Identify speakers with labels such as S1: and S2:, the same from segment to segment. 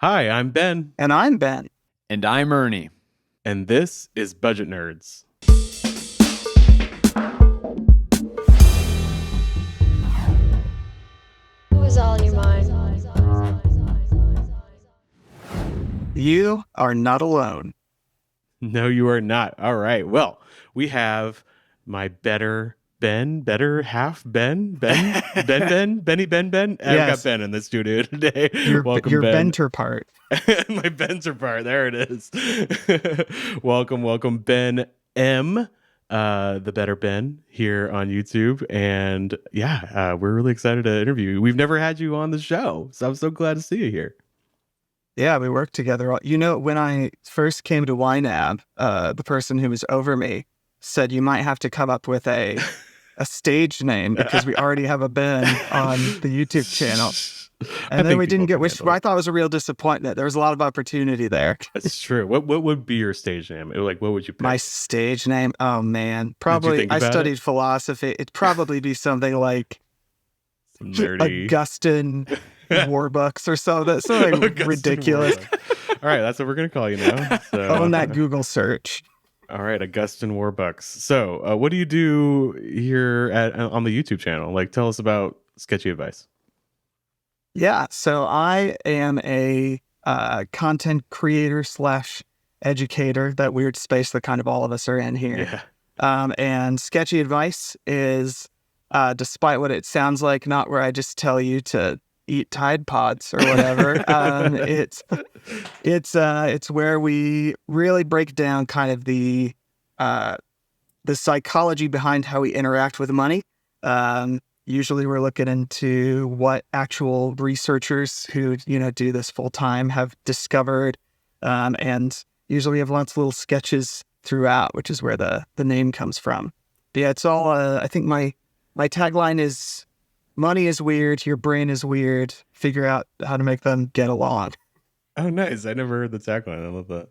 S1: Hi, I'm Ben.
S2: And I'm Ben.
S3: And I'm Ernie.
S1: And this is Budget Nerds.
S4: What was all in your mind?
S2: You are not alone.
S1: No, you are not. All right. Well, we have my better half Ben. Benny Ben. I've got Ben in the studio today.
S2: Welcome, Ben. Benter part.
S1: My Benter part. There it is. welcome, Ben M. The Better Ben here on YouTube. And we're really excited to interview you. We've never had you on the show, so I'm so glad to see you here.
S2: Yeah, we worked together. You know, when I first came to YNAB, the person who was over me said you might have to come up with a stage name because we already have a Ben on the YouTube channel. And then we didn't get, which I thought was a real disappointment. There was a lot of opportunity there.
S1: That's true. What would be your stage name? Like, what would you pick?
S2: My stage name? Oh, man. Probably, I studied philosophy. It'd probably be something like
S1: some nerdy
S2: Augustine Warbucks or something ridiculous.
S1: All right, that's what we're going to call you now. So.
S2: On that Google search.
S1: All right, Augustine Warbucks. So what do you do here on the YouTube channel? Like, tell us about Sketchy Advice.
S2: Yeah, so I am a content creator / educator, that weird space that kind of all of us are in here. Yeah. And Sketchy Advice is, despite what it sounds like, not where I just tell you to eat Tide Pods or whatever. It's where we really break down kind of the psychology behind how we interact with money. Usually we're looking into what actual researchers who, do this full time have discovered. And usually we have lots of little sketches throughout, which is where the name comes from. But yeah, it's all, I think my tagline is, money is weird, your brain is weird, figure out how to make them get along.
S1: Oh, nice. I never heard the tagline. I love that.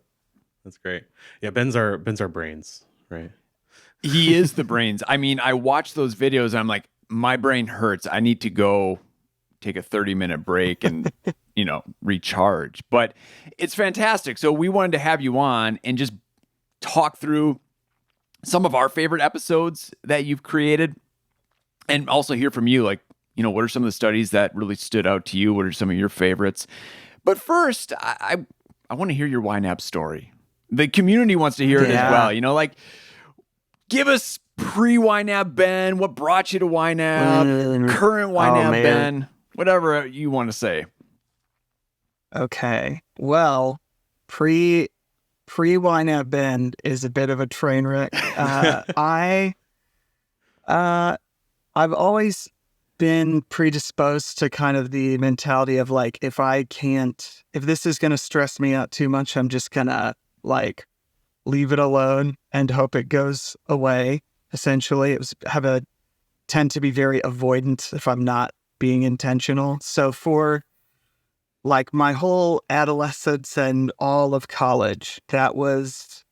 S1: That's great. Yeah, Ben's our brains, right?
S3: He is the brains. I mean, I watch those videos and I'm like, my brain hurts. I need to go take a 30-minute break and, recharge. But it's fantastic. So we wanted to have you on and just talk through some of our favorite episodes that you've created and also hear from you. Like, what are some of the studies that really stood out to you? What are some of your favorites? But first, I want to hear your YNAB story. The community wants to hear it as well. Give us pre-YNAB Ben, what brought you to YNAB, current YNAB Ben, whatever you want to say.
S2: Okay. Well, pre-YNAB Ben is a bit of a train wreck. I've always been predisposed to kind of the mentality of like, if this is going to stress me out too much, I'm just going to leave it alone and hope it goes away. Essentially, tend to be very avoidant if I'm not being intentional. So for my whole adolescence and all of college, that was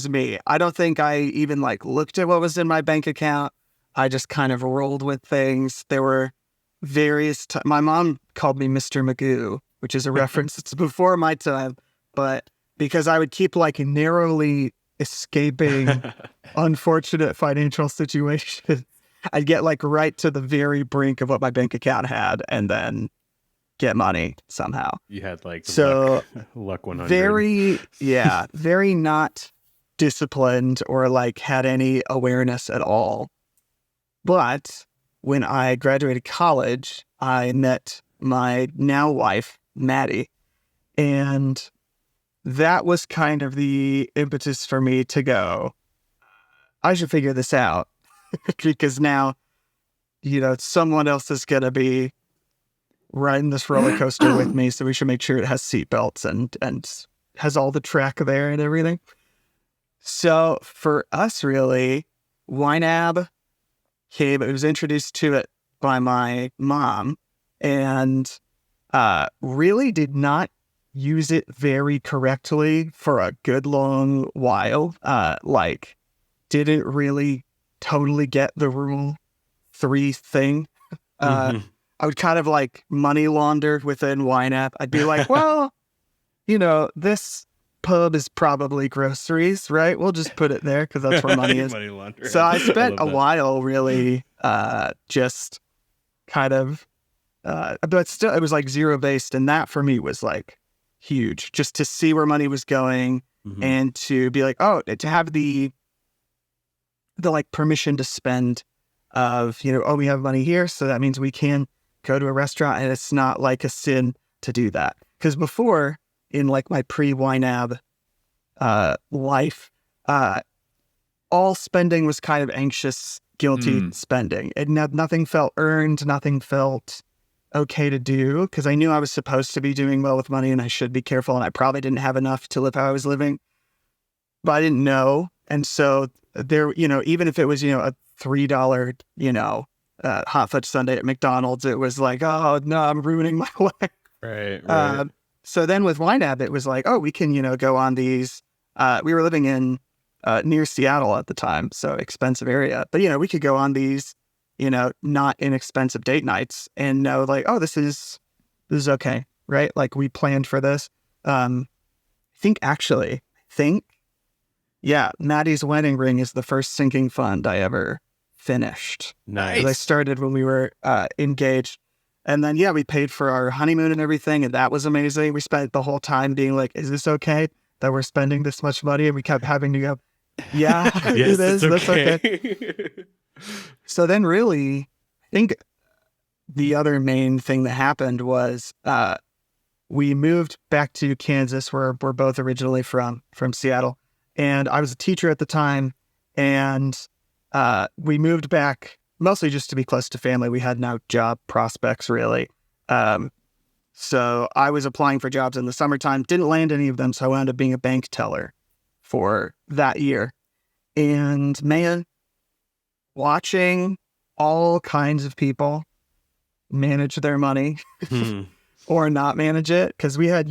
S2: me. I don't think I even looked at what was in my bank account. I just kind of rolled with things. There were various my mom called me Mr. Magoo, which is a reference. It's before my time, but because I would keep narrowly escaping unfortunate financial situations, I'd get right to the very brink of what my bank account had and then get money somehow.
S1: You had luck 100.
S2: Very not disciplined or had any awareness at all. But when I graduated college, I met my now wife, Maddie, and that was kind of the impetus for me to go, I should figure this out because now, someone else is going to be riding this roller coaster with me. So we should make sure it has seatbelts and has all the track there and everything. So for us, really, YNAB came, it was introduced to it by my mom and really did not use it very correctly for a good long while. Didn't really totally get the Rule 3 thing. I would kind of money launder within YNAB. I'd be like, well, this pub is probably groceries, right? We'll just put it there because that's where money is.
S1: Money laundering.
S2: So I spent a
S1: love that.
S2: while really just kind of, but still, it was like zero based. And that for me was like huge, just to see where money was going
S1: Mhm.
S2: and to be like, oh, to have the like permission to spend of, oh, we have money here. So that means we can go to a restaurant and it's not like a sin to do that. Because before, in like my pre-YNAB life, all spending was kind of anxious, guilty spending. Nothing felt earned, nothing felt okay to do, because I knew I was supposed to be doing well with money and I should be careful, and I probably didn't have enough to live how I was living, but I didn't know. And so there, even if it was, a $3, hot fudge sundae at McDonald's, it was like, oh no, I'm ruining my life.
S1: Right.
S2: So then with YNAB, it was like, oh, we can, go on these. We were living in near Seattle at the time, so expensive area. But, we could go on these, not inexpensive date nights and know like, oh, this is okay, right? Like we planned for this. I think, Maddie's wedding ring is the first sinking fund I ever finished.
S1: Nice.
S2: I started when we were engaged. And then, we paid for our honeymoon and everything, and that was amazing. We spent the whole time being like, is this okay that we're spending this much money? And we kept having to go, yeah,
S1: Yes,
S2: it is.
S1: it's
S2: That's okay. So then really, I think the other main thing that happened was we moved back to Kansas, where we're both originally from Seattle. And I was a teacher at the time, and we moved back mostly just to be close to family. We had no job prospects, really. So I was applying for jobs in the summertime, didn't land any of them, so I wound up being a bank teller for that year. And man, watching all kinds of people manage their money or not manage it, because we had,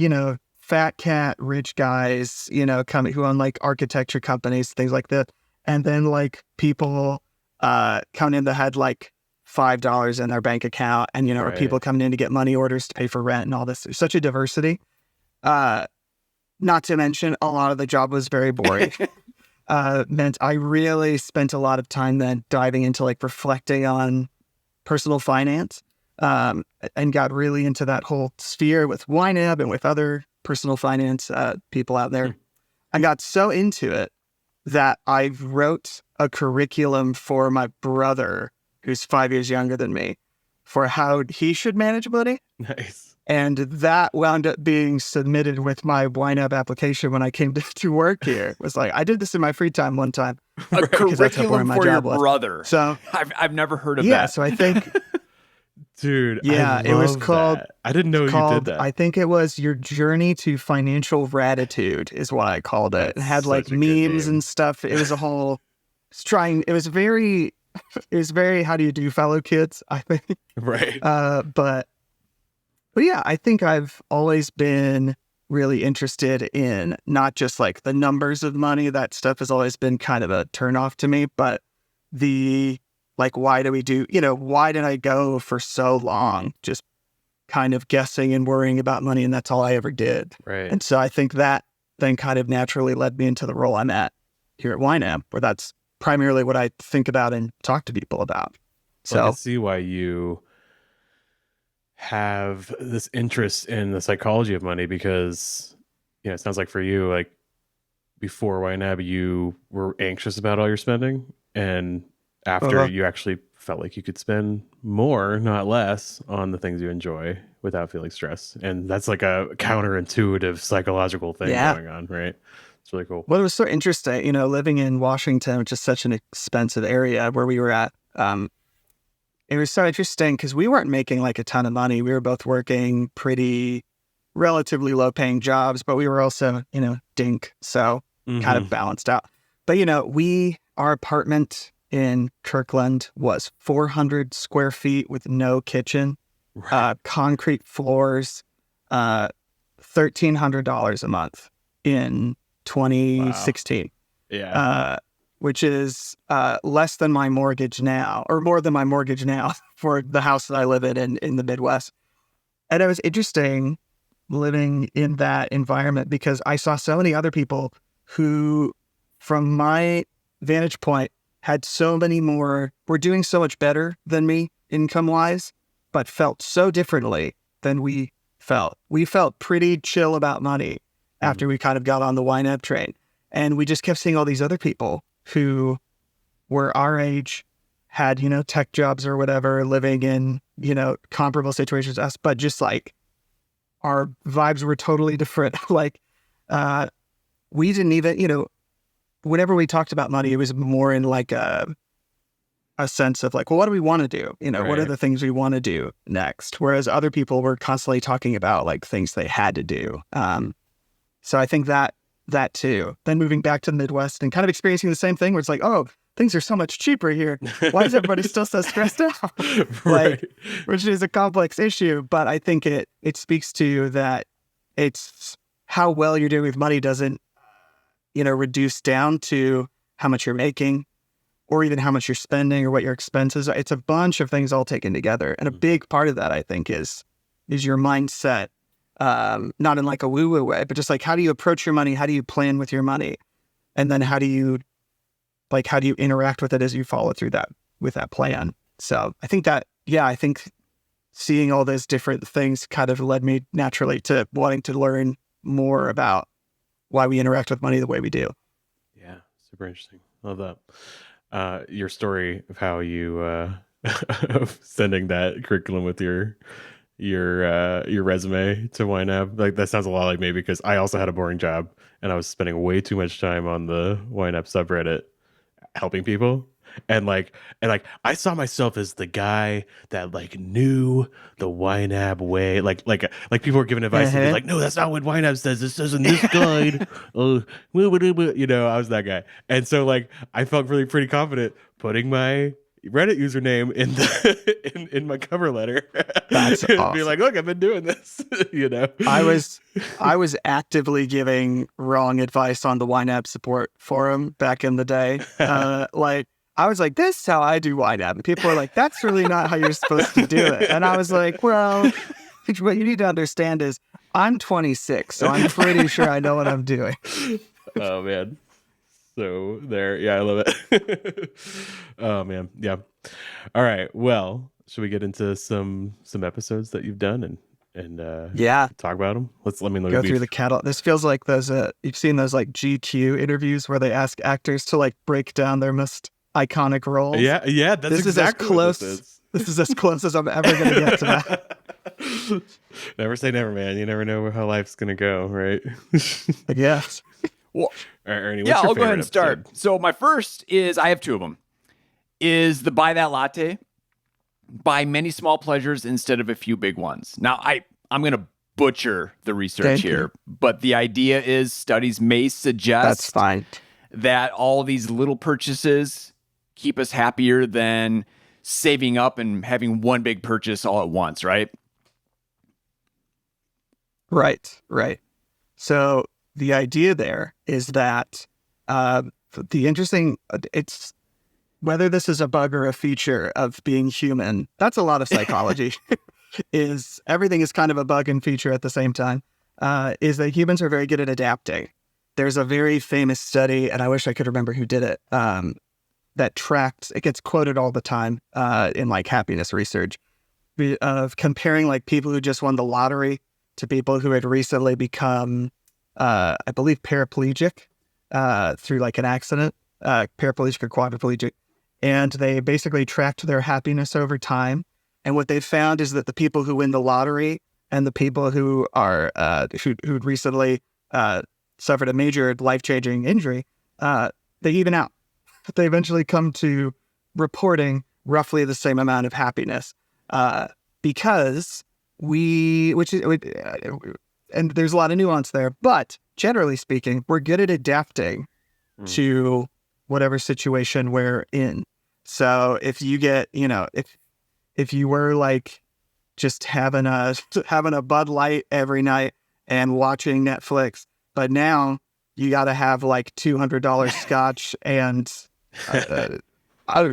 S2: fat cat rich guys, coming who own like architecture companies, things like that. And then like people coming in that had like $5 in their bank account, and or people coming in to get money orders to pay for rent and all this. There's such a diversity. Not to mention, a lot of the job was very boring. Meant I really spent a lot of time then diving into like reflecting on personal finance, and got really into that whole sphere with YNAB and with other personal finance people out there. I got so into it that I wrote a curriculum for my brother, who's 5 years younger than me, for how he should manage money.
S1: Nice.
S2: And that wound up being submitted with my YNAB application when I came to work here. It was like, I did this in my free time one time.
S3: A curriculum
S2: my
S3: for your
S2: job was.
S3: brother.
S2: So
S3: I've never heard of
S2: yeah,
S3: that.
S2: so I think
S1: Dude,
S2: yeah, it was called
S1: that. I didn't know you did that.
S2: I think it was Your Journey to Financial Gratitude is what I called it. It had like
S1: such a good
S2: memes
S1: name.
S2: and stuff. It was a whole it was very how do you do, fellow kids, I think.
S1: Right.
S2: But yeah, I think I've always been really interested in not just like the numbers of money. That stuff has always been kind of a turnoff to me, but the like, why do we do, why did I go for so long just kind of guessing and worrying about money, and that's all I ever did.
S1: Right.
S2: And so I think that then kind of naturally led me into the role I'm at here at YNAB, where that's primarily what I think about and talk to people about. So
S1: I can see why you have this interest in the psychology of money, because it sounds like for you, like before YNAB, you were anxious about all your spending, and after you actually felt like you could spend more, not less, on the things you enjoy without feeling stressed. And that's like a counterintuitive psychological thing going on, right? It's really cool.
S2: Well, it was so interesting, living in Washington, which is such an expensive area where we were at. It was so interesting because we weren't making like a ton of money. We were both working pretty relatively low paying jobs, but we were also, dink. So kind of balanced out. But, our apartment in Kirkland was 400 square feet with no kitchen, concrete floors, $1,300 a month in 2016. Wow.
S1: Yeah.
S2: Which is less than my mortgage now, or more than my mortgage now for the house that I live in the Midwest. And it was interesting living in that environment because I saw so many other people who, from my vantage point, had so many more, were doing so much better than me income-wise, but felt so differently than we felt. We felt pretty chill about money after we kind of got on the YNAB train. And we just kept seeing all these other people who were our age, had, tech jobs or whatever, living in, comparable situations to us, but just like our vibes were totally different. Like, we didn't even, whenever we talked about money, it was more in like a sense of like, well, what do we want to do? What are the things we want to do next? Whereas other people were constantly talking about like things they had to do. So I think that too. Then moving back to the Midwest and kind of experiencing the same thing where it's like, oh, things are so much cheaper here. Why is everybody still so stressed out?
S1: Right.
S2: Which is a complex issue, but I think it speaks to that it's how well you're doing with money doesn't, reduce down to how much you're making or even how much you're spending or what your expenses are. It's a bunch of things all taken together. And a big part of that, I think, is your mindset. Not in like a woo-woo way, but just like, how do you approach your money? How do you plan with your money? And then how do you interact with it as you follow through with that plan? So I think seeing all those different things kind of led me naturally to wanting to learn more about why we interact with money the way we do.
S1: Yeah. Super interesting. Love that. Your story of how you, of sending that curriculum with your resume to YNAB, like that sounds a lot like me because I also had a boring job and I was spending way too much time on the YNAB subreddit helping people. And I saw myself as the guy that like knew the YNAB way. Like people were giving advice and be like, no, that's not what YNAB says. It says in this guide. I was that guy. And so like I felt really pretty confident putting my Reddit username in my cover letter.
S2: That's awesome.
S1: Be like, look, I've been doing this.
S2: I was actively giving wrong advice on the YNAB support forum back in the day. I was like, this is how I do YNAB. And people were like, that's really not how you're supposed to do it. And I was like, well, what you need to understand is I'm 26, so I'm pretty sure I know what I'm doing.
S1: Oh, man. So there. Yeah, I love it. Oh, man. Yeah. All right. Well, should we get into some episodes that you've done and talk about them? Let me
S2: go through the catalog. This feels like those, you've seen those like GQ interviews where they ask actors to like break down their most iconic roles.
S1: Yeah, that's
S2: this
S1: exactly
S2: is as close.
S1: What this is.
S2: This is as close as I'm ever going to get to that.
S1: Never say never, man. You never know how life's going to go, right?
S2: I guess.
S3: Well,
S1: all right, Ernie, what's your
S3: I'll go ahead and
S1: episode?
S3: start. So my first is, I have two of them, is the Buy That Latte. Buy many small pleasures instead of a few big ones. Now, I'm going to butcher the research here, but the idea is studies may suggest
S2: that's fine
S3: that all these little purchases keep us happier than saving up and having one big purchase all at once, right?
S2: Right. So the idea there is that it's whether this is a bug or a feature of being human, that's a lot of psychology, is everything is kind of a bug and feature at the same time, is that humans are very good at adapting. There's a very famous study, and I wish I could remember who did it, that tracked, it gets quoted all the time in like happiness research, of comparing like people who just won the lottery to people who had recently become, I believe, paraplegic through like an accident, paraplegic or quadriplegic. And they basically tracked their happiness over time. And what they found is that the people who win the lottery and the people who are who'd recently suffered a major life-changing injury, they even out. They eventually come to reporting roughly the same amount of happiness because and there's a lot of nuance there, but generally speaking, we're good at adapting to whatever situation we're in. So if you get, if you were like just having a Bud Light every night and watching Netflix, but now you got to have like $200 scotch and I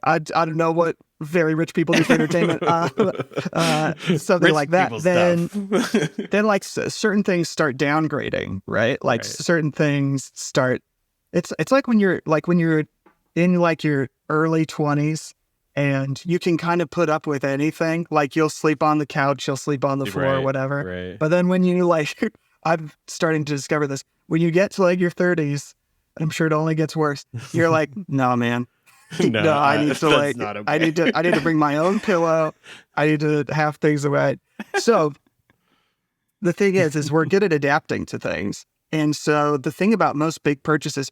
S2: don't know very rich people do for entertainment, something
S1: Rich
S2: like that,
S1: people
S2: then
S1: stuff.
S2: then like certain things start downgrading, right? Like
S1: Right.
S2: certain things start. It's like when you're in like your early 20s and you can kind of put up with anything. Like you'll sleep on the couch, you'll sleep on the floor,
S1: Right,
S2: whatever.
S1: right.
S2: But then when you like, I'm starting to discover this. When you get to like your 30s, I'm sure it only gets worse. You're like, no, man. No, I need to
S1: that's
S2: like,
S1: not okay.
S2: I need to bring my own pillow. I need to have things away. So the thing is we're good at adapting to things. And so the thing about most big purchases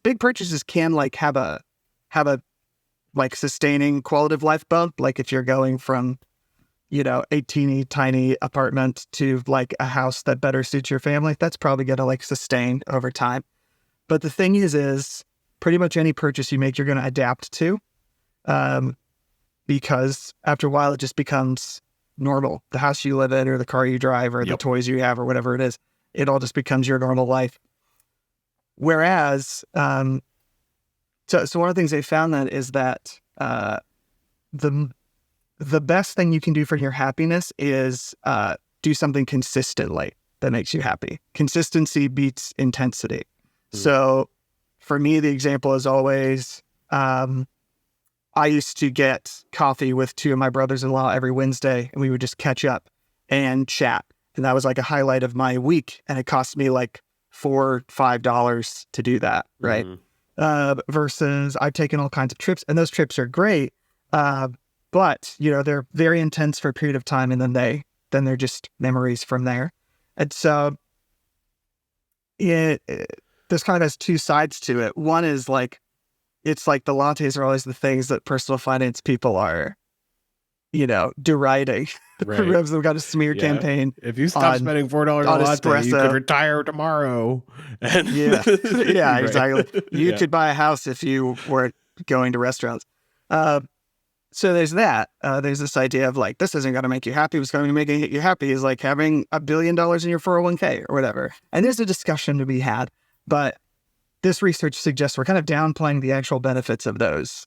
S2: can like have a like sustaining quality of life bump. Like if you're going from, a teeny tiny apartment to like a house that better suits your family, that's probably going to like sustain over time. But the thing is pretty much any purchase you make, you're going to adapt to, because after a while it just becomes normal. The house you live in or the car you drive or the toys you have or whatever it is, it all just becomes your normal life. Whereas, so one of the things they found then is that the best thing you can do for your happiness is do something consistently that makes you happy. Consistency beats intensity. So for me, the example is always, I used to get coffee with two of my brothers-in-law every Wednesday, and we would just catch up and chat. And that was like a highlight of my week. And it cost me like $4 or $5 to do that, right? Versus I've taken all kinds of trips, and those trips are great. But, they're very intense for a period of time, and then they're just memories from there. And so this kind of has two sides to it. One is like, it's like the lattes are always the things that personal finance people are, deriding.
S1: Right.
S2: They've got a smear campaign.
S1: If you stop spending $4 on a latte,
S2: espresso,
S1: you could retire tomorrow. And
S2: yeah,
S1: Right.
S2: exactly. You could buy a house if you weren't going to restaurants. So there's that. There's this idea of like, this isn't going to make you happy. What's going to make you happy is like having $1 billion in your 401k or whatever. And there's a discussion to be had, but this research suggests we're kind of downplaying the actual benefits of those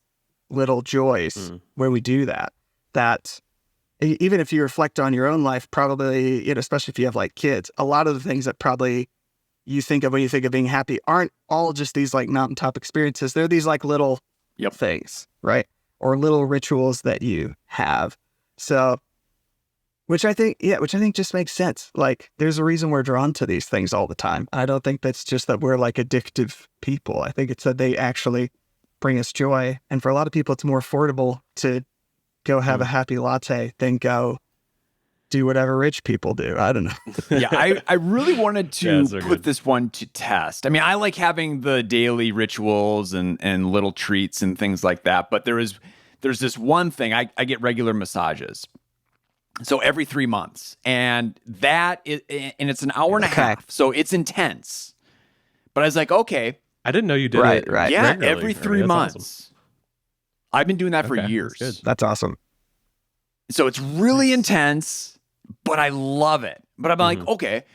S2: little joys where we do that. That even if you reflect on your own life, probably, especially if you have like kids, a lot of the things that probably you think of when you think of being happy aren't all just these like mountaintop experiences. They're these like little things, right? Or little rituals that you have. So, which I think just makes sense. Like there's a reason we're drawn to these things all the time. I don't think that's just that we're like addictive people. I think it's that they actually bring us joy. And for a lot of people, it's more affordable to go have a happy latte than go do whatever rich people do. I don't know.
S3: Yeah, I really wanted to
S1: put
S3: put this one to test. I mean, I like having the daily rituals and little treats and things like that. But there's this one thing. I get regular massages. So every 3 months. And it's an hour and a half. So it's intense. But I was like, okay.
S1: I didn't know you did it.
S2: Right.
S3: Yeah,
S1: regularly,
S3: every 3
S1: Ernie. That's
S3: months.
S1: awesome.
S3: I've been doing that for
S1: Okay,
S3: years.
S1: that's good.
S2: That's awesome.
S3: So it's really intense, but I love it. But I'm like, okay,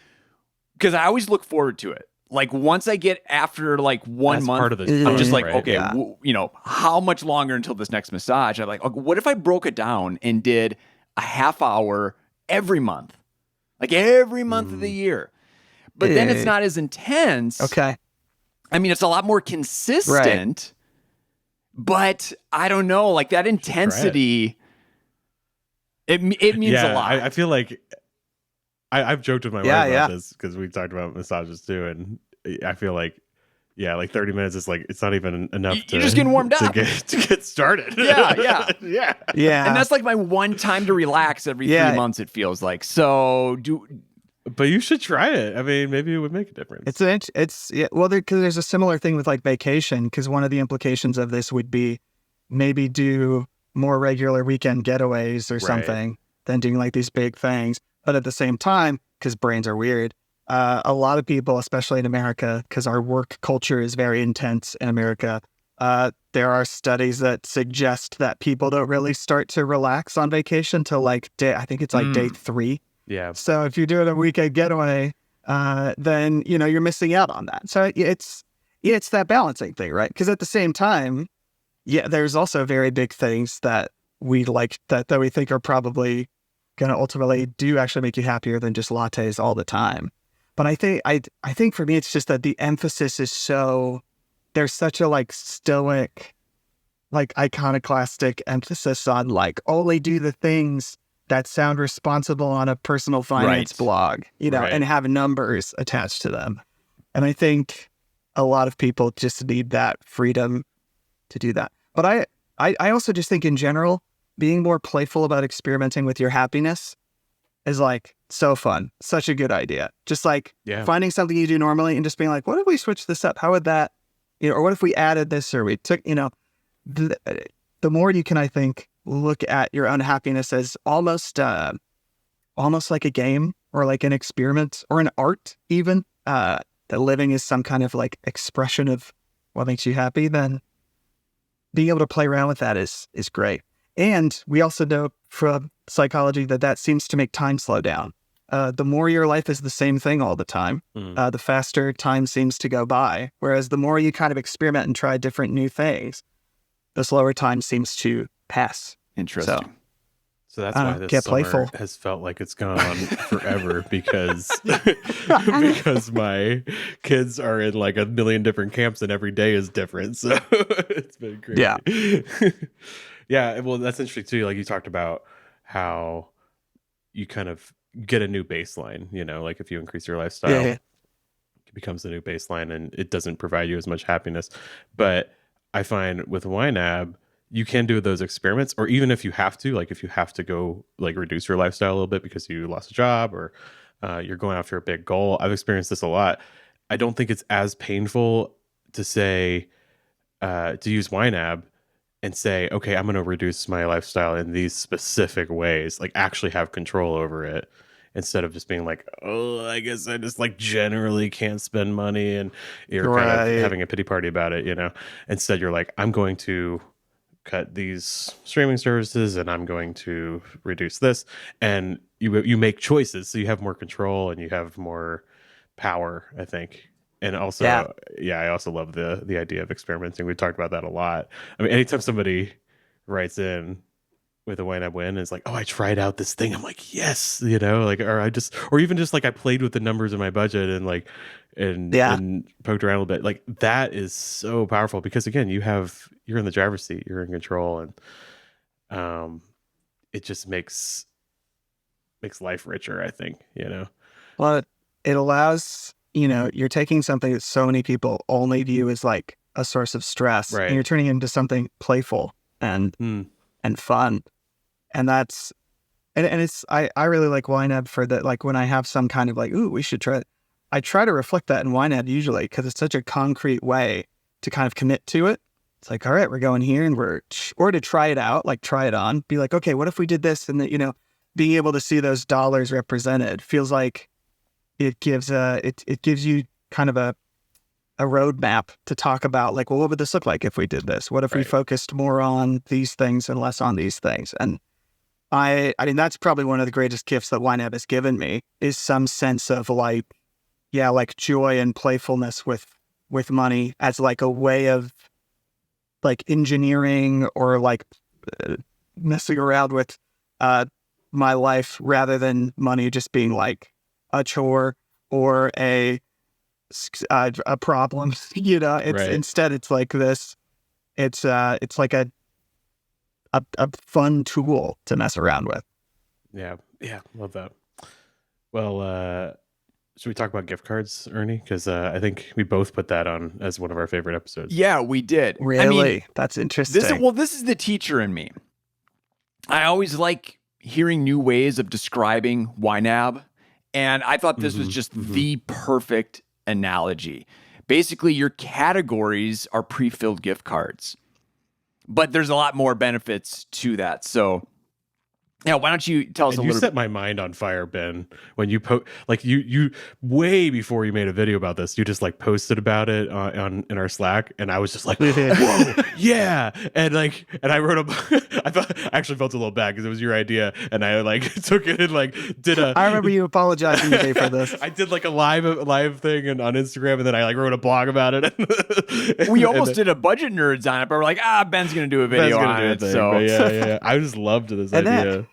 S3: because I always look forward to it. Like once I get after like 1
S1: That's
S3: month,
S1: part of the
S3: I'm just
S1: fun,
S3: like,
S1: right?
S3: okay,
S2: Yeah.
S3: how much longer until this next massage? I'm like, okay, what if I broke it down and did a half hour every month, like every month of the year? But then it's not as intense.
S2: Okay.
S3: I mean, it's a lot more consistent. But I don't know, like that intensity, it means a lot.
S1: I feel like I've joked with my wife about this because we've talked about massages too, and I feel like, like 30 minutes is like, it's not even enough
S3: You're just getting warmed up.
S1: to get started.
S3: Yeah.
S2: Yeah.
S3: And that's like my one time to relax every 3 months, it feels like. So
S1: But you should try it. I mean, maybe it would make a difference.
S2: Because there's a similar thing with like vacation, because one of the implications of this would be maybe do more regular weekend getaways or something than doing like these big things. But at the same time, because brains are weird, a lot of people, especially in America, because our work culture is very intense in America, there are studies that suggest that people don't really start to relax on vacation till like I think it's like day 3.
S1: Yeah.
S2: So if you're doing a weekend getaway, then, you're missing out on that. So it's that balancing thing, right? Because at the same time, there's also very big things that we like that we think are probably going to ultimately do actually make you happier than just lattes all the time. But I think for me, it's just that the emphasis is there's such a like stoic, like iconoclastic emphasis on like only do the things that sound responsible on a personal finance blog, and have numbers attached to them. And I think a lot of people just need that freedom to do that. But I also just think in general, being more playful about experimenting with your happiness is like so fun. Such a good idea. Just like finding something you do normally and just being like, what if we switch this up? How would that, or what if we added this, or we took, the more you can, I think, look at your own happiness as almost like a game or like an experiment or an art even, that living is some kind of like expression of what makes you happy, then being able to play around with that is great. And we also know from psychology that seems to make time slow down. The more your life is the same thing all the time, the faster time seems to go by. Whereas the more you kind of experiment and try different new things, the slower time seems to pass.
S3: Interesting.
S1: So that's why this summer has felt like it's gone on forever because my kids are in like a million different camps and every day is different. So it's been crazy.
S2: Yeah.
S1: Yeah. Well, that's interesting too. Like you talked about how you kind of get a new baseline, like if you increase your lifestyle, it becomes a new baseline and it doesn't provide you as much happiness. But I find with YNAB, you can do those experiments, or even if you have to, like if you have to go like reduce your lifestyle a little bit because you lost a job or you're going after a big goal. I've experienced this a lot. I don't think it's as painful to say, to use YNAB and say, okay, I'm going to reduce my lifestyle in these specific ways, like actually have control over it, instead of just being like, oh, I guess I just like generally can't spend money and you're kind of having a pity party about it, Instead, you're like, I'm going to cut these streaming services and I'm going to reduce this. And you make choices, so you have more control and you have more power, I think. And also, I also love the idea of experimenting. We talked about that a lot. I mean, anytime somebody writes in with a YNAB win, it's like, oh, I tried out this thing. I'm like, yes, or even just like I played with the numbers in my budget and like, and poked around a little bit. Like that is so powerful because again, you're in the driver's seat, you're in control, and it just makes life richer, I think,
S2: Well, it allows, you're taking something that so many people only view as like a source of stress,
S1: right,
S2: and you're turning it into something playful and fun. And that's, and it's, I really like YNAB for that. Like when I have some kind of like, ooh, we should try it. I try to reflect that in YNAB usually because it's such a concrete way to kind of commit to it. It's like, all right, we're going here and or to try it out, like try it on, be like, okay, what if we did this? And that, being able to see those dollars represented feels like it gives it gives you kind of a roadmap to talk about like, well, what would this look like if we did this? What if we focused more on these things and less on these things? And I mean, that's probably one of the greatest gifts that YNAB has given me is some sense of like, like joy and playfulness with money as like a way of like engineering or like messing around with my life rather than money just being like a chore or a problem. Instead it's like this. It's like a fun tool to mess around with.
S1: Yeah, love that. Well, should we talk about gift cards, Ernie? Because I think we both put that on as one of our favorite episodes.
S3: Yeah, we did.
S2: Really? That's interesting.
S3: This is the teacher in me. I always like hearing new ways of describing YNAB, and I thought this was just the perfect analogy. Basically, your categories are pre-filled gift cards, but there's a lot more benefits to that. So Yeah, why don't you tell us
S1: And
S3: a
S1: you
S3: little
S1: set
S3: bit?
S1: my mind on fire, Ben, when you you way before you made a video about this, you just like posted about it on in our Slack, and I was just like, whoa, yeah, and I wrote a, I actually felt a little bad because it was your idea, and I like took it and like did a.
S2: I remember you apologizing to me for this.
S1: I did like a live thing on Instagram, and then I like wrote a blog about it.
S3: We almost did a budget nerds on it, but we're like, Ben's gonna do a video on it. So
S1: but yeah. I just loved this
S2: And
S1: idea.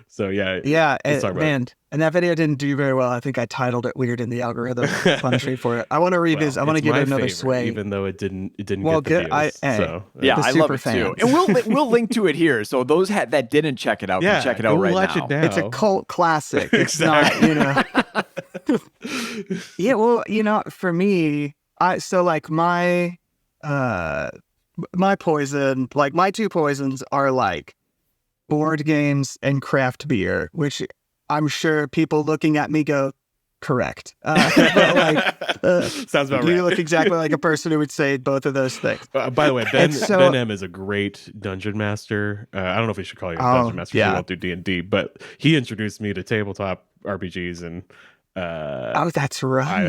S1: So yeah,
S2: and,
S1: talk about
S2: man, and that video didn't do very well. I think I titled it "Weird in the Algorithm." Punish me for it. I want to revisit.
S1: Well,
S2: I want to
S1: it's
S2: give
S1: my
S2: it another
S1: favorite,
S2: sway.
S1: even though it didn't
S2: Well,
S1: get the
S2: good.
S1: views. So
S3: yeah,
S2: The
S3: I love
S2: super
S3: it too.
S2: fans.
S3: And we'll link to it here. So those that didn't check it out can check it out
S1: go
S3: right
S1: watch
S3: now.
S1: it now.
S2: It's a cult classic. It's not, Yeah, well, for me, my poison, like my two poisons are like board games and craft beer, which I'm sure people looking at me go, correct. But
S1: Sounds about right.
S2: you look exactly like a person who would say both of those things.
S1: By the way,
S2: So-
S1: BenM is a great dungeon master. I don't know if we should call you a dungeon master.
S2: yeah.
S1: You won't do D&D, but he introduced me to tabletop RPGs, and
S2: That's right.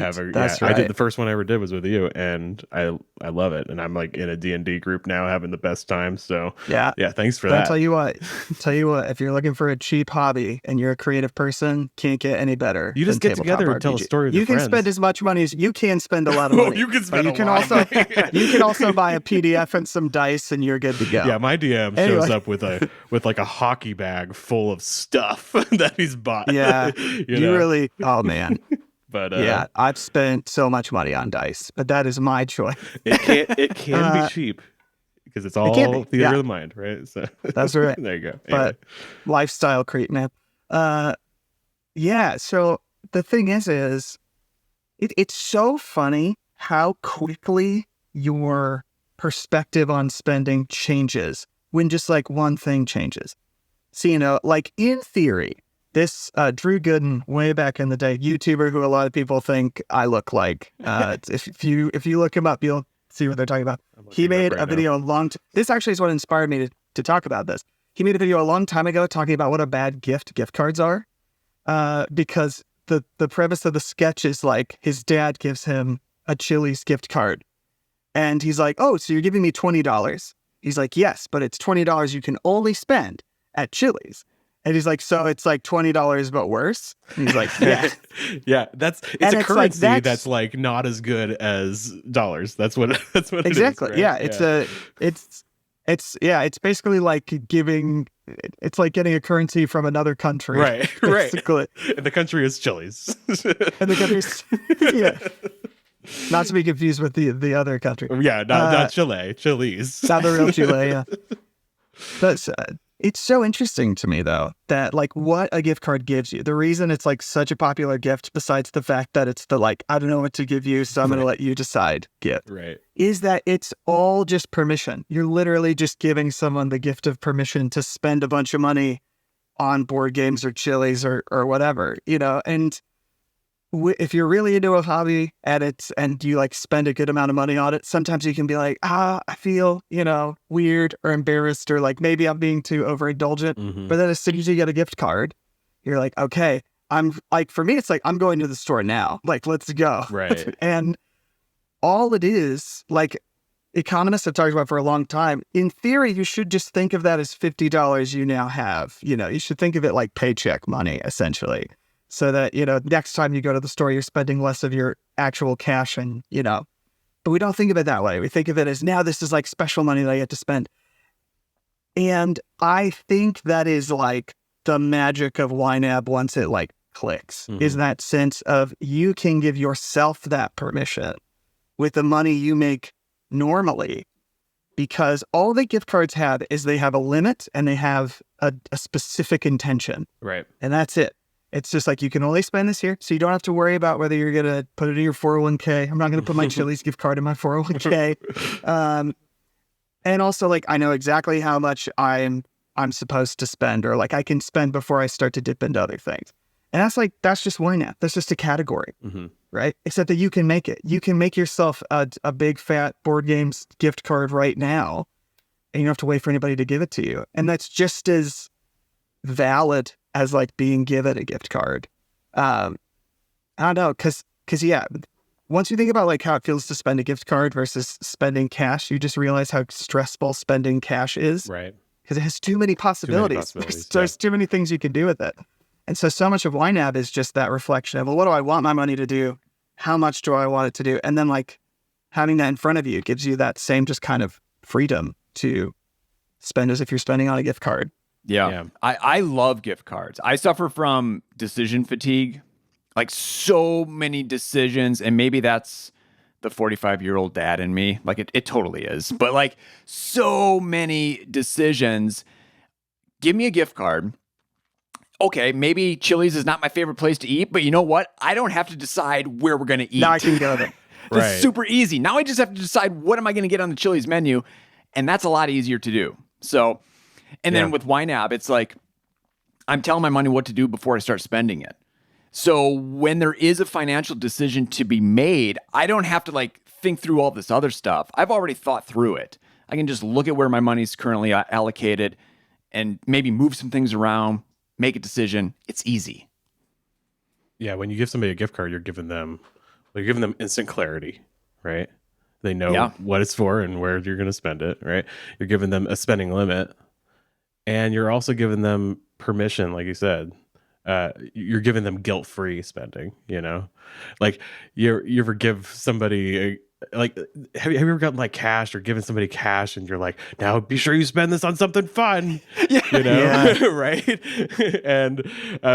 S1: I did the first one I ever did was with you, and I love it, and I'm like in a D&D group now, having the best time. So
S2: Yeah.
S1: thanks for
S2: But
S1: that.
S2: I'll tell you what, if you're looking for a cheap hobby and you're a creative person, can't get any better.
S1: You just
S2: than
S1: get together
S2: tabletop
S1: and tell a
S2: RPG.
S1: story with
S2: You
S1: your
S2: can
S1: friends.
S2: spend as much money as you can spend a lot of money.
S1: You can spend
S2: But
S1: a lot of money.
S2: you can also buy a PDF and some dice and you're good to go.
S1: Yeah, my DM
S2: Anyway.
S1: shows up with like a hockey bag full of stuff that he's bought.
S2: Yeah.
S1: you know?
S2: Really, oh man.
S1: But
S2: Yeah, I've spent so much money on dice, but that is my choice.
S1: it can be cheap because it's all
S2: can be,
S1: theater
S2: yeah.
S1: of the mind, right? So
S2: That's right.
S1: there you go.
S2: But lifestyle creep, man. Yeah, so the thing is it's so funny how quickly your perspective on spending changes when just like one thing changes. So, like in theory, this Drew Gooden, way back in the day, YouTuber who a lot of people think I look like. If you look him up, you'll see what they're talking about. He made a video this actually is what inspired me to talk about this. He made a video a long time ago talking about what a bad gift cards are, because the premise of the sketch is like his dad gives him a Chili's gift card, and he's like, "Oh, so you're giving me $20?" He's like, "Yes, but it's $20 you can only spend at Chili's." And he's like, "So it's like $20 but worse?" And he's like, "Yeah."
S1: Yeah, it's
S2: And
S1: a
S2: it's
S1: currency
S2: like,
S1: that's like not as good as dollars. That's what
S2: Exactly.
S1: it is. Right?
S2: Yeah, it's basically like it's like getting a currency from another country.
S1: Right.
S2: Basically.
S1: And the country is Chili's.
S2: And the country's yeah. Not to be confused with the other country.
S1: Yeah, not Chile, Chili's.
S2: Not the real Chile, yeah. That's it's so interesting to me though that like what a gift card gives you. The reason it's like such a popular gift, besides the fact that it's the like I don't know what to give you, so I'm going to let you decide gift.
S1: Right.
S2: Is that it's all just permission. You're literally just giving someone the gift of permission to spend a bunch of money on board games or Chili's or whatever, and if you're really into a hobby and you like spend a good amount of money on it, sometimes you can be like, I feel, weird or embarrassed, or like maybe I'm being too overindulgent.
S1: Mm-hmm.
S2: But then as soon as you get a gift card, you're like, okay, I'm like, for me, it's like, I'm going to the store now. Like, let's go.
S1: Right.
S2: And all it is, like economists have talked about for a long time, in theory, you should just think of that as $50 you now have. You should think of it like paycheck money, essentially. So that, next time you go to the store, you're spending less of your actual cash but we don't think of it that way. We think of it as now this is like special money that I get to spend. And I think that is like the magic of YNAB once it like clicks, is that sense of you can give yourself that permission with the money you make normally, because all the gift cards have is they have a limit and they have a specific intention.
S1: Right.
S2: And that's it. It's just like, you can only spend this here, so you don't have to worry about whether you're going to put it in your 401k. I'm not going to put my Chili's gift card in my 401k. And also, like, I know exactly how much I'm supposed to spend, or like I can spend before I start to dip into other things. And that's just YNAB. That's just a category, right? Except that you can make it. You can make yourself a big fat board games gift card right now, and you don't have to wait for anybody to give it to you. And that's just as valid as like being given a gift card. I don't know, because yeah, once you think about like how it feels to spend a gift card versus spending cash, you just realize how stressful spending cash is.
S1: Right.
S2: Because it has too many possibilities. There's too many things you can do with it. And so much of YNAB is just that reflection of, well, what do I want my money to do? How much do I want it to do? And then like having that in front of you gives you that same just kind of freedom to spend as if you're spending on a gift card.
S3: Yeah. I love gift cards. I suffer from decision fatigue, like so many decisions. And maybe that's the 45-year-old dad in me. Like it totally is. But like so many decisions. Give me a gift card. Okay, maybe Chili's is not my favorite place to eat, but you know what? I don't have to decide where we're going to eat.
S2: Now I can go there.
S3: That's super easy. Now I just have to decide what am I going to get on the Chili's menu, and that's a lot easier to do. So, and then with YNAB, it's like I'm telling my money what to do before I start spending it. So when there is a financial decision to be made, I don't have to like think through all this other stuff. I've already thought through it. I can just look at where my money's currently allocated and maybe move some things around, make a decision. It's easy.
S1: Yeah, when you give somebody a gift card, you're giving them instant clarity, right? They know what it's for and where you're going to spend it, right? You're giving them a spending limit, and you're also giving them permission, like you said. You're giving them guilt-free spending, you know? Like you ever give somebody have you ever gotten like cash or given somebody cash and you're like, now be sure you spend this on something fun, you know, right? And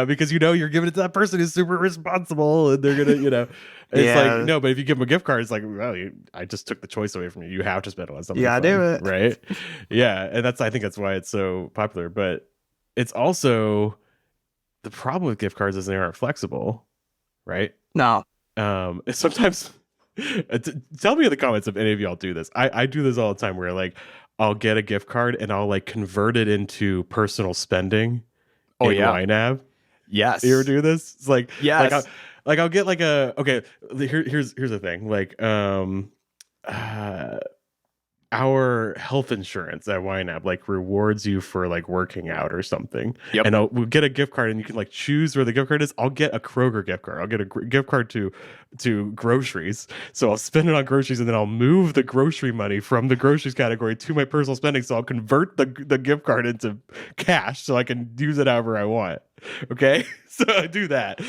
S1: because you know you're giving it to that person who's super responsible and they're gonna, you know, it's like no, but if you give them a gift card, it's like, well, I just took the choice away from you. You have to spend it on something.
S2: Yeah,
S1: fun,
S2: do it,
S1: right? Yeah, and I think that's why it's so popular. But it's also the problem with gift cards is they aren't flexible, right?
S2: No.
S1: Sometimes. Tell me in the comments if any of y'all do this. I do this all the time where like I'll get a gift card and I'll like convert it into personal spending in YNAB.
S3: Yes.
S1: You ever do this? It's like
S3: yes.
S1: Like I'll get like here's the thing. Like our health insurance at YNAB like rewards you for like working out or something. Yep. And we'll get a gift card and you can like choose where the gift card is. I'll get a Kroger gift card. I'll get a gift card to groceries. So I'll spend it on groceries and then I'll move the grocery money from the groceries category to my personal spending. So I'll convert the gift card into cash so I can use it however I want. Okay. So I do that.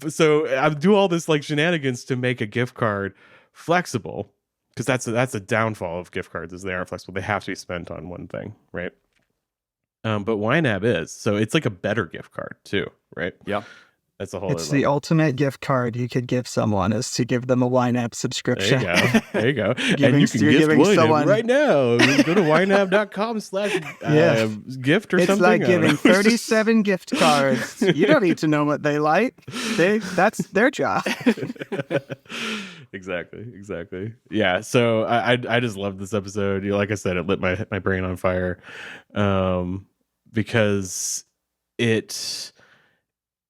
S1: So I do all this like shenanigans to make a gift card flexible. Because that's a downfall of gift cards is they aren't flexible. They have to be spent on one thing, right? But YNAB is. So it's like a better gift card too, right?
S3: Yeah.
S1: That's the whole.
S2: It's the ultimate gift card you could give someone is to give them a YNAB subscription.
S1: There you go. And you can gift YNAB right now. Go to ynab.com/gift or
S2: it's
S1: something.
S2: It's like giving 37 gift cards. You don't need to know what they like. That's their job.
S1: Exactly. Yeah. So I just loved this episode. Like I said, it lit my brain on fire, because it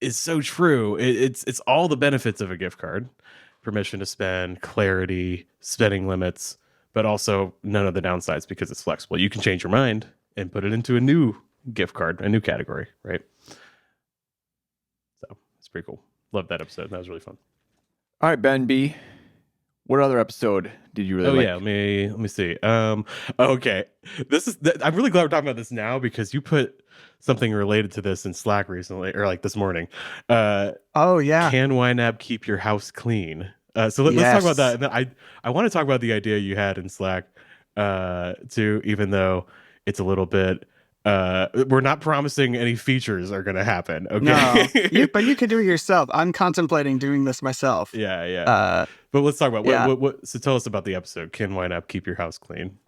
S1: is so true. It's all the benefits of a gift card: permission to spend, clarity, spending limits, but also none of the downsides because it's flexible. You can change your mind and put it into a new gift card, a new category, right? So it's pretty cool. Loved that episode. That was really fun.
S3: All right, Ben B. What other episode did you really like?
S1: Yeah, let me see. Okay. I'm really glad we're talking about this now because you put something related to this in Slack recently, or like this morning.
S2: Can
S1: YNAB keep your house clean? So let's talk about that. And then I want to talk about the idea you had in Slack too, even though it's a little bit we're not promising any features are going to happen. Okay.
S2: No, but you can do it yourself. I'm contemplating doing this myself.
S1: Yeah. But let's talk about what. So tell us about the episode. Can YNAB keep your house clean?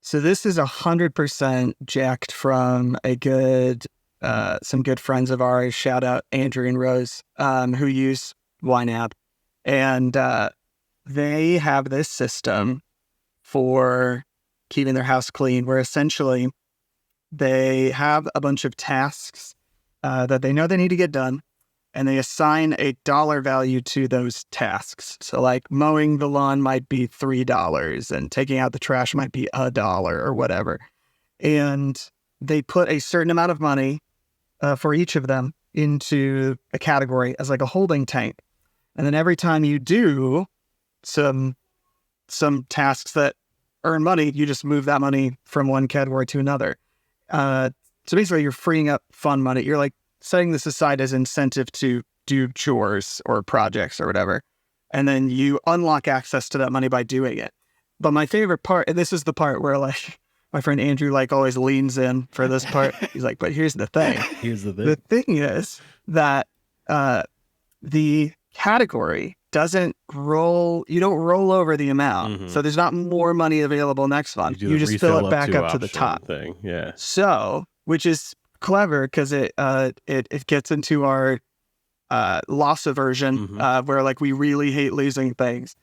S2: So this is 100% jacked from some good friends of ours. Shout out Andrew and Rose, who use YNAB, and they have this system for keeping their house clean, where essentially they have a bunch of tasks that they know they need to get done, and they assign a dollar value to those tasks. So like mowing the lawn might be $3 and taking out the trash might be $1 or whatever. And they put a certain amount of money for each of them into a category as like a holding tank. And then every time you do some tasks that earn money, you just move that money from one category to another. So basically you're freeing up fun money. You're like setting this aside as incentive to do chores or projects or whatever. And then you unlock access to that money by doing it. But my favorite part, and this is the part where like my friend Andrew like always leans in for this part. He's like, but here's the thing.
S1: Here's the thing.
S2: The thing is that the category doesn't roll, you don't roll over the amount.
S1: Mm-hmm.
S2: So there's not more money available next month. You just fill it back up to the top
S1: thing. Yeah.
S2: So, which is clever because it gets into our loss aversion, where like we really hate losing things.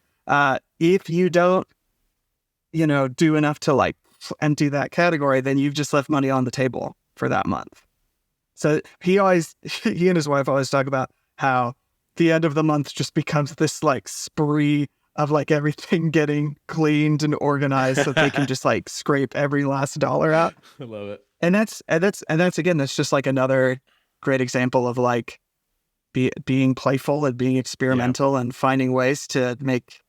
S2: If you don't, do enough to like empty that category, then you've just left money on the table for that month. So he and his wife always talk about how the end of the month just becomes this like spree of like everything getting cleaned and organized so they can just like scrape every last dollar out.
S1: I love it.
S2: And that's again, that's just like another great example of like being playful and being experimental and finding ways to make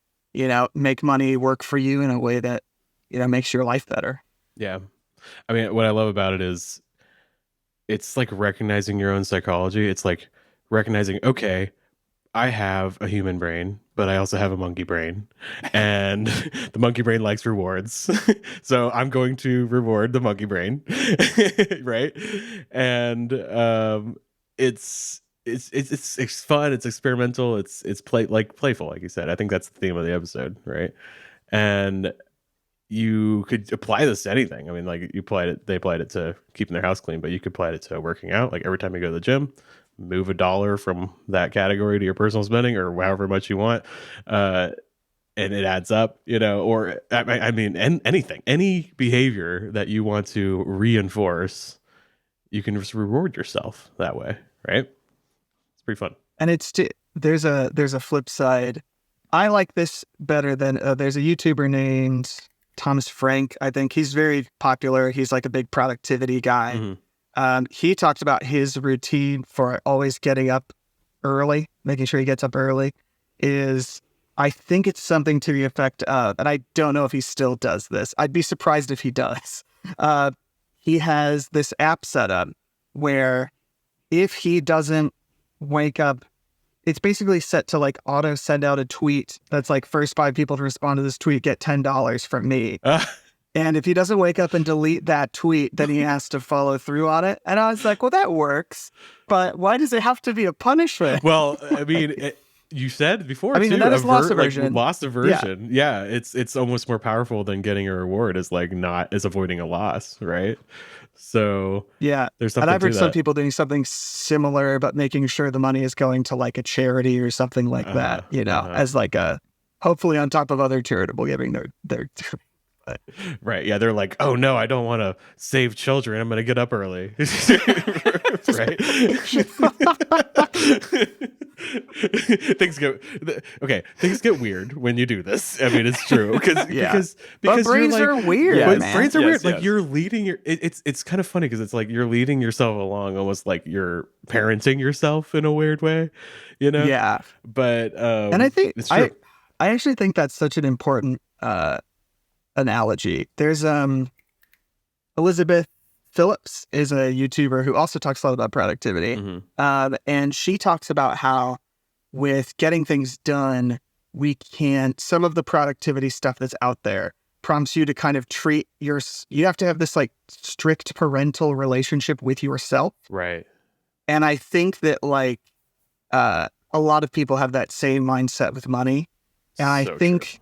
S2: money work for you in a way that, makes your life better.
S1: Yeah. I mean, what I love about it is it's like recognizing your own psychology. It's like recognizing, okay, I have a human brain, but I also have a monkey brain, and the monkey brain likes rewards. So I'm going to reward the monkey brain. Right. And it's fun. It's experimental. It's playful. Like you said, I think that's the theme of the episode. Right. And you could apply this to anything. I mean, like they applied it to keeping their house clean, but you could apply it to working out. Like every time you go to the gym, move $1 from that category to your personal spending or however much you want. And it adds up, or I mean, anything, any behavior that you want to reinforce, you can just reward yourself that way. Right. It's pretty fun.
S2: And there's a flip side. I like this better than there's a YouTuber named Thomas Frank. I think he's very popular. He's like a big productivity guy. Mm-hmm. He talked about his routine for always getting up early, making sure he gets up early I think it's something to the effect of, and I don't know if he still does this. I'd be surprised if he does. He has this app set up where if he doesn't wake up, it's basically set to like auto send out a tweet that's like first 5 people to respond to this tweet get $10 from me. And if he doesn't wake up and delete that tweet, then he has to follow through on it. And I was like, well, that works, but why does it have to be a punishment?
S1: Well, I mean, you said before,
S2: too,
S1: that
S2: is loss aversion.
S1: Like, loss aversion. Yeah, it's almost more powerful than getting a reward is avoiding a loss, right? So
S2: yeah,
S1: there's something.
S2: And I've heard
S1: to
S2: some
S1: that.
S2: people doing something similar, but making sure the money is going to like a charity or something like that, as like a hopefully on top of other charitable giving they're doing. But.
S1: Right. Yeah. They're like, oh no, I don't want to save children. I'm going to get up early. Right. Things get weird when you do this. I mean, it's true because
S2: brains are weird.
S1: Yeah,
S2: man.
S1: Brains are weird.
S3: Yes.
S1: Like you're leading it's kind of funny because it's like you're leading yourself along, almost like you're parenting yourself in a weird way,
S2: Yeah.
S1: But
S2: and I think
S1: it's true.
S2: I actually think that's such an important analogy. There's Elizabeth Phillips is a YouTuber who also talks a lot about productivity. Mm-hmm. And she talks about how with getting things done, some of the productivity stuff that's out there prompts you to kind of you have to have this like strict parental relationship with yourself.
S1: Right. And
S2: I think that like a lot of people have that same mindset with money. And I think
S1: true.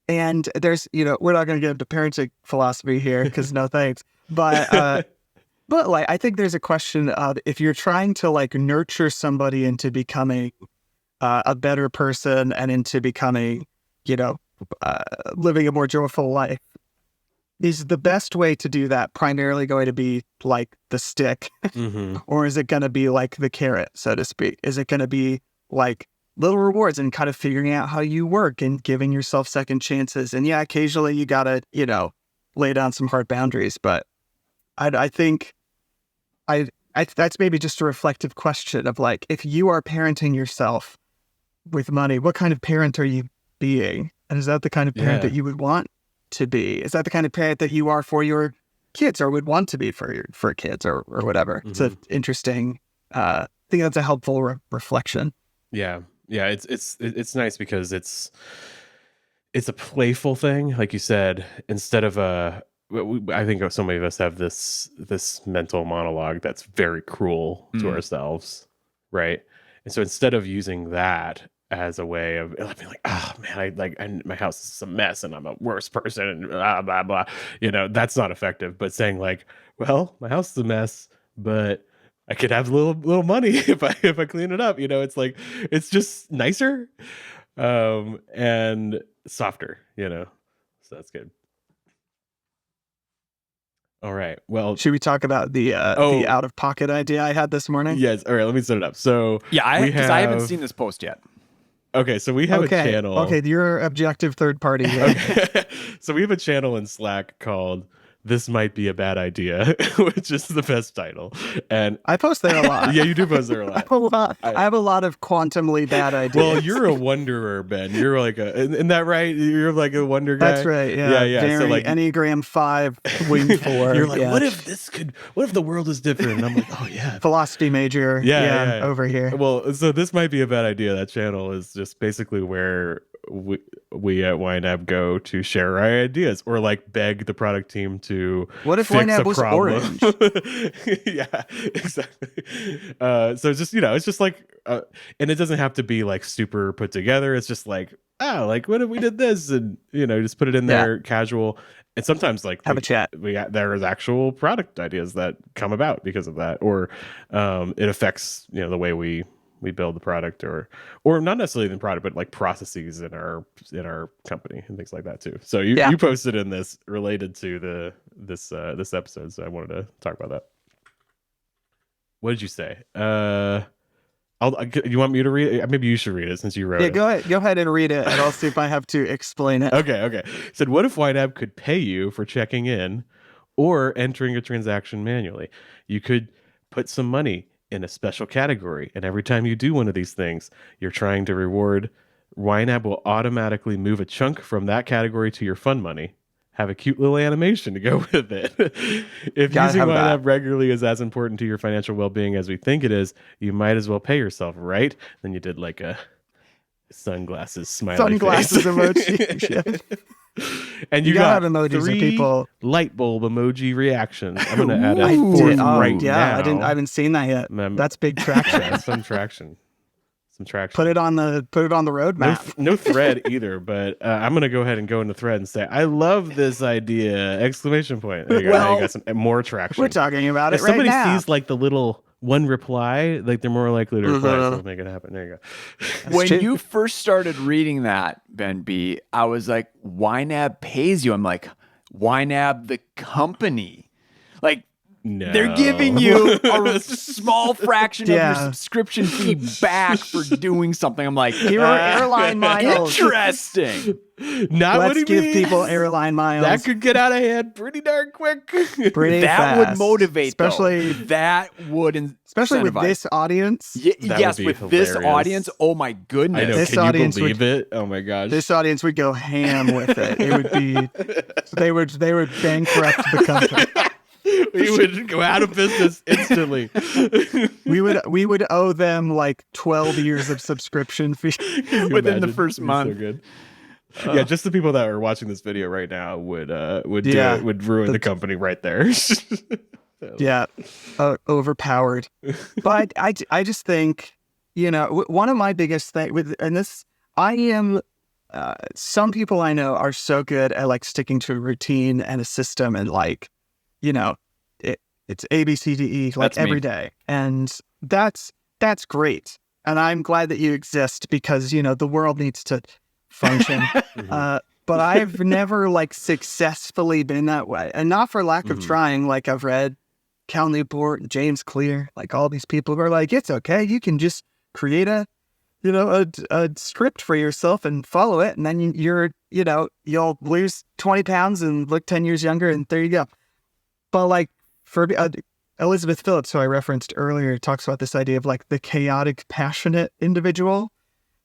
S2: And there's, we're not going to get into parenting philosophy here because no thanks. But like, I think there's a question of if you're trying to like nurture somebody into becoming a better person and into becoming, living a more joyful life, is the best way to do that primarily going to be like the stick mm-hmm. or is it going to be like the carrot, so to speak? Is it going to be like little rewards and kind of figuring out how you work and giving yourself second chances? And yeah, occasionally you gotta, lay down some hard boundaries. But I think that's maybe just a reflective question of like, if you are parenting yourself with money, what kind of parent are you being? And is that the kind of parent that you would want to be? Is that the kind of parent that you are for your kids or would want to be for kids or whatever? It's an interesting, I think that's a helpful reflection.
S1: Yeah. Yeah. It's nice because it's a playful thing. Like you said, instead of I think so many of us have this mental monologue that's very cruel to ourselves. Right. And so instead of using that as a way of being like, oh man, my house is a mess and I'm a worse person and blah, blah, blah. That's not effective. But saying like, well, my house is a mess, but I could have a little money if I clean it up. It's like, it's just nicer and softer, so that's good. All right. Well,
S2: should we talk about the out of pocket idea I had this morning?
S1: Yes. All right. Let me set it up. So
S3: yeah, because I haven't seen this post yet.
S1: Okay, so we have a channel.
S2: Okay, you're objective third party.
S1: Okay. So we have a channel in Slack called "This Might Be a Bad Idea," which is the best title. And
S2: I post there a lot.
S1: Yeah, you do post there a lot.
S2: I have a lot of quantumly bad ideas.
S1: Well, you're a wonderer, Ben. You're like isn't that right? You're like a wonder guy.
S2: That's right. Yeah. Very
S1: so like
S2: Enneagram 5, wing 4.
S1: You're like, what if the world is different? And I'm like, oh yeah.
S2: Philosophy major. Yeah, over here.
S1: Well, so this might be a bad idea. That channel is just basically where we at YNAB go to share our ideas or like beg the product team to
S2: what if
S1: fix
S2: YNAB was
S1: problem.
S2: orange?
S1: Yeah, exactly. So it's just it's just like and it doesn't have to be like super put together. It's just like like what if we did this and just put it in there casual. And sometimes like
S2: have a chat.
S1: There is actual product ideas that come about because of that, or it affects the way we build the product or not necessarily the product, but like processes in our company and things like that too. So you posted in this related to this episode. So I wanted to talk about that. What did you say? You want me to read it? Maybe you should read it since you wrote it.
S2: Yeah, go ahead and read it and I'll see if I have to explain it.
S1: Okay. It said, what if YNAB could pay you for checking in or entering a transaction manually? You could put some money in a special category, and every time you do one of these things you're trying to reward, YNAB will automatically move a chunk from that category to your fund money. Have a cute little animation to go with it. If using YNAB regularly is as important to your financial well-being as we think it is, you might as well pay yourself, right? Then you did like a sunglasses smiley face
S2: emoji.
S1: And you got
S2: have emojis
S1: 3
S2: people
S1: light bulb emoji reactions. I'm gonna add a 4th right now.
S2: I haven't seen that yet. That's big traction.
S1: Yeah, some traction.
S2: Put it on the roadmap.
S1: No thread either, but I'm gonna go ahead and go into thread and say, "I love this idea!" Exclamation point. There you go. Now you got some more traction.
S2: We're talking about it
S1: right now. If somebody sees like the little one reply, like they're more likely to reply, so make it happen. There you go.
S3: When you first started reading that, Ben B, I was like, YNAB pays you. I'm like, YNAB the company. Like,
S1: no.
S3: They're giving you a small fraction of your subscription fee back for doing something. I'm like,
S2: airline miles.
S3: Interesting.
S2: Let's give people airline miles.
S1: That could get out of hand pretty darn quick.
S2: Pretty
S3: that
S2: fast.
S3: Would motivate,
S2: especially
S3: that would
S2: especially with this audience.
S3: Yes, with
S1: hilarious.
S3: This audience. Oh my goodness!
S1: I know.
S2: This
S1: Can
S2: audience
S1: you believe it? Oh my gosh!
S2: This audience would go ham with it. It would be. They would bankrupt the company.
S1: We would go out of business instantly.
S2: we would owe them like 12 years of subscription fee
S3: within the first month.
S1: So good. Yeah, just the people that are watching this video right now would ruin the company right there.
S2: Yeah, overpowered. But I just think one of my biggest things with I am. Some people I know are so good at like sticking to a routine and a system and like. It's A, B, C, D, E, like every day. And that's great. And I'm glad that you exist because, the world needs to function. But I've never like successfully been that way. And not for lack of trying. Like I've read Cal Newport and James Clear, like all these people who are like, it's okay. You can just create a script for yourself and follow it. And then you'll lose 20 pounds and look 10 years younger. And there you go. But like Elizabeth Phillips, who I referenced earlier, talks about this idea of like the chaotic, passionate individual,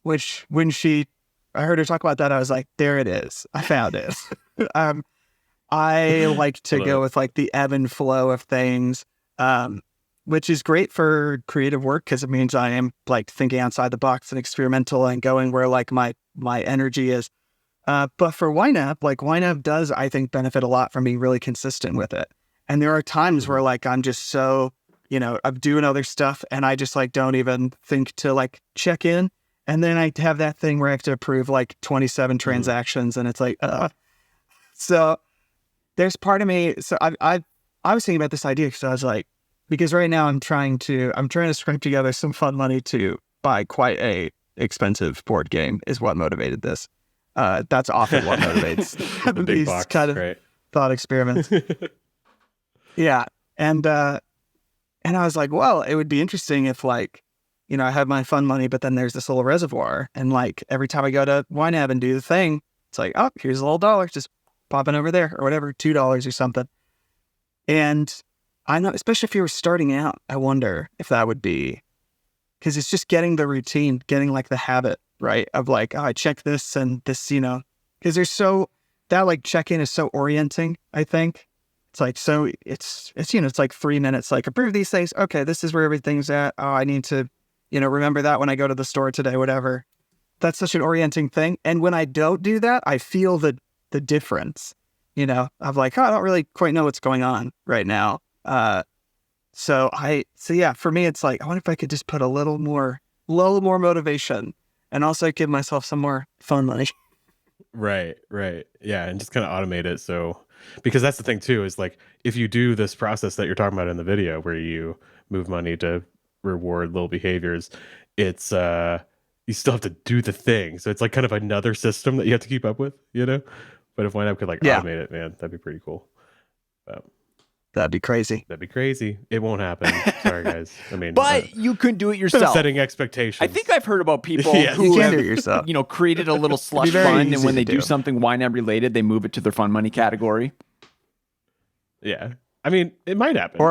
S2: which I heard her talk about that, I was like, there it is. I found it. I like to go with like the ebb and flow of things, which is great for creative work because it means I am like thinking outside the box and experimental and going where like my energy is. But for YNAB, like YNAB does, I think, benefit a lot from being really consistent with it. And there are times where like I'm just so, I'm doing other stuff and I just like don't even think to like check in. And then I have that thing where I have to approve like 27 transactions and it's like, So there's part of me. So I was thinking about this idea because I was like, because right now I'm trying to scrape together some fun money to buy quite a expensive board game is what motivated this. That's often what motivates
S1: the big
S2: these
S1: box,
S2: kind of
S1: right?
S2: thought experiments. Yeah. And I was like, well, it would be interesting if like, I have my fun money, but then there's this little reservoir. And like every time I go to YNAB and do the thing, it's like, oh, here's a little dollar, just popping over there or whatever, $2 or something. And I know, especially if you were starting out, I wonder if that would be, because it's just getting the routine, getting like the habit, right? Of like, oh, I check this and this, because that like check-in is so orienting, I think. It's like, so it's like 3 minutes, like approve these things. Okay, this is where everything's at. Oh, I need to, remember that when I go to the store today, whatever. That's such an orienting thing. And when I don't do that, I feel the difference, of like, oh, I don't really quite know what's going on right now. So yeah, for me, it's like, I wonder if I could just put a little more motivation and also give myself some more fun money.
S1: Right. Yeah. And just kind of automate it. So, because that's the thing too, is like, if you do this process that you're talking about in the video where you move money to reward little behaviors, it's, you still have to do the thing. So it's like kind of another system that you have to keep up with, but if YNAB could like automate it, man, that'd be pretty cool.
S2: That'd be crazy.
S1: It won't happen. Sorry, guys. I mean,
S3: but you could do it yourself.
S1: Setting expectations.
S3: I think I've heard about people
S1: Yes.
S3: who
S2: You can
S3: have,
S2: do it yourself.
S3: created a little slush
S2: very
S3: fund, and
S2: easy
S3: when
S2: to
S3: they do
S2: do.
S3: something YNAB related, they move it to their fun money category.
S1: Yeah. I mean, it might happen.
S2: Or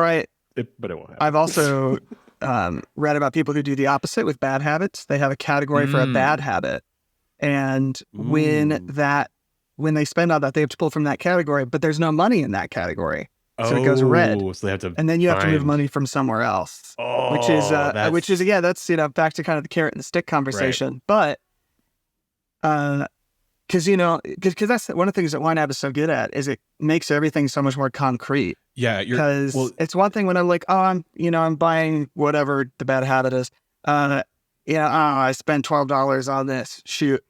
S1: but it won't happen.
S2: I've also read about people who do the opposite with bad habits. They have a category for a bad habit. And when they spend on that, they have to pull from that category, but there's no money in that category. So it goes red.
S1: So they have to
S2: and then you have to move money from somewhere else. Which is again, that's, back to kind of the carrot and the stick conversation. Right. But because that's one of the things that YNAB is so good at is it makes everything so much more concrete.
S1: Yeah.
S2: Because it's one thing when I'm like, oh, I'm buying whatever the bad habit is. I spent $12 on this. Shoot.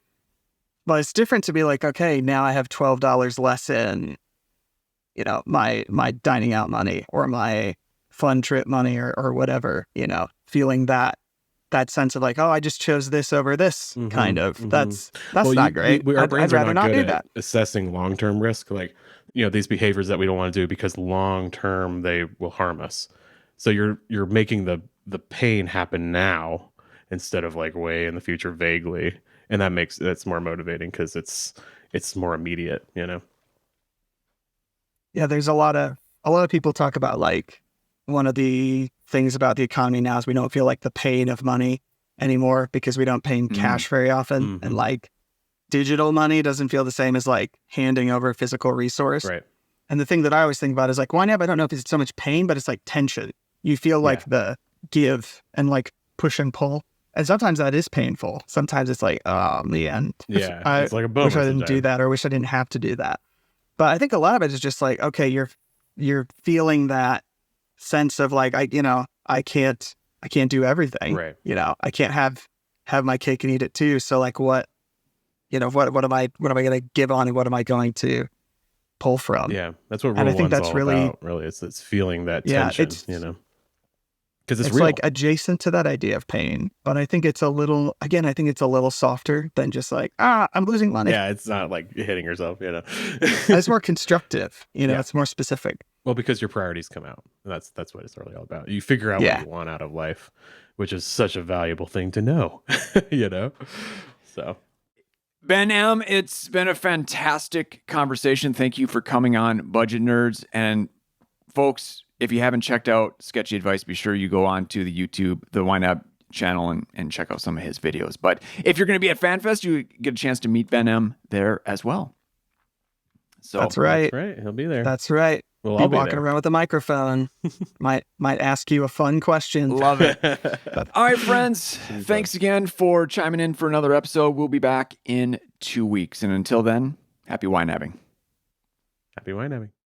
S2: But it's different to be like, okay, now I have $12 less in, my dining out money or my fun trip money or whatever, feeling that sense of like, oh, I just chose this over this kind of. That's not great.
S1: Our brains
S2: I'd
S1: are
S2: rather
S1: not
S2: not
S1: good
S2: do
S1: at
S2: that.
S1: assessing long-term risk, like, these behaviors that we don't want to do because long-term they will harm us. So you're making the pain happen now instead of like way in the future vaguely. And that's more motivating because it's more immediate,
S2: Yeah, there's a lot of people talk about like one of the things about the economy now is we don't feel like the pain of money anymore because we don't pay in cash very often. And like digital money doesn't feel the same as like handing over a physical resource.
S1: Right.
S2: And the thing that I always think about is like, YNAB, I don't know if it's so much pain, but it's like tension. You feel like the give and like push and pull. And sometimes that is painful. Sometimes it's like, oh man,
S1: it's like a bummer.
S2: Wish I didn't do that, or wish I didn't have to do that. But I think a lot of it is just like, okay, you're feeling that sense of like, I can't do everything.
S1: Right.
S2: I can't have my cake and eat it too. So like, what am I going to give on, and what am I going to pull from?
S1: Yeah, that's what
S2: and I think
S1: one's
S2: that's
S1: all
S2: really
S1: about, really. It's feeling that tension, because it's real.
S2: Like adjacent to that idea of pain, but I think it's a little softer than just like, I'm losing money.
S1: Yeah, it's not like hitting yourself,
S2: It's more constructive, it's more specific.
S1: Well, because your priorities come out. That's what it's really all about. You figure out what you want out of life, which is such a valuable thing to know, So
S3: BenM, it's been a fantastic conversation. Thank you for coming on Budget Nerds. And folks, if you haven't checked out Sketchy Advice, be sure you go on to the YouTube, the YNAB channel, and check out some of his videos. But if you're going to be at FanFest, you get a chance to meet BenM there as well. So
S2: That's right.
S1: That's right. He'll be there.
S2: That's right.
S1: We'll
S2: Be
S1: all be
S2: walking
S1: there.
S2: around with a microphone. might ask you a fun question.
S3: Love it. All right, friends. Thanks again for chiming in for another episode. We'll be back in 2 weeks. And until then, happy YNABing.
S1: Happy YNABing.